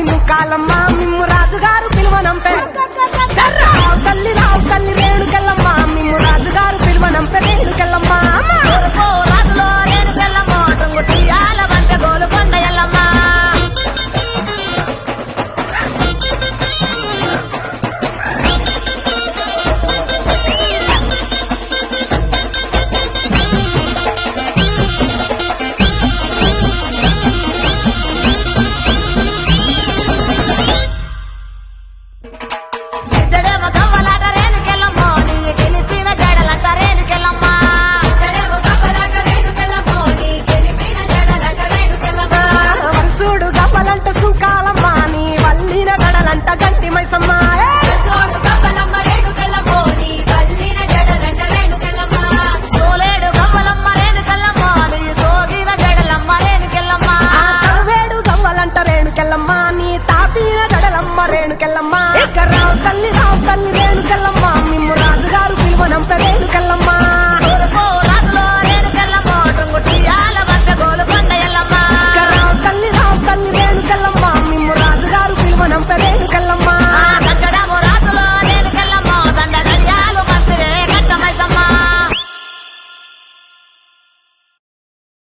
ముక్కాలమ్మ మిమ్ము రాజుగారు పిలువనంపే రావు తల్లి రేణుకెళ్ళమ్మ మిమ్ము రాజుగారు పిలువనంపే రేణుకెళ్ళమ్మ రాజులో రేణుకెళ్ళమ్మ టుంగుటియాల వంట గోలు కొండ ఎల్లమ్మ ఇద్దడేమో కవ్వలాట రేణుకెళ్ళమ్మ నీ గెలిపిన జడలంట రేణుకెళ్ళమ్మ వరుసుడు గవ్వలంట సుంకాలమ్మ నీ వల్లిన గడలంట గంటి మైసమ్మ తోలేడు గవ్వలమ్మ రేణుకెళ్ళమ్మ నీ సోగిన జడలమ్మ రేణుకెళ్ళమ్మ వేడు గవ్వలంట రేణుకెళ్ళమ్మ నీ తాపిన గడలమ్మ రేణుకెళ్ళమ్మ రావు తల్లి రేణుకెళ్ళమ్మ మిమ్ము రాజుగారు పిలువనంపే రేణుకెళ్ళమ్మ రాజులో రేణుకెళ్ళమ్మ టుంగుటియాల వంట గోలు కొండ ఎల్లమ్మ రావు తల్లి రేణుకెళ్ళమ్మ మిమ్ము రాజుగారు పిలువనంపే రేణుకెళ్ళమ్మ దచ్చడము రాజులో రేణుకెళ్ళమ్మ దండ గడియాలు పంపిరే గట్టమైసమ్మ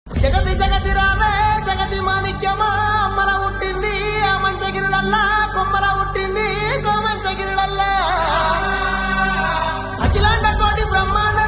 జగతి జగతి రావే జగతి మాణిక్యమా అమ్మల పుట్టింది ఆ మంచగిరులల్లా కొమ్మల పుట్టింది కోమంచగిరులల్లా అఖిలాండ కోటి బ్రహ్మాండ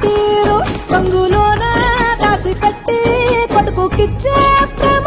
తీరు కొంగులోన దాసి పెట్టి కొడుకుకిచ్చే ప్రేమ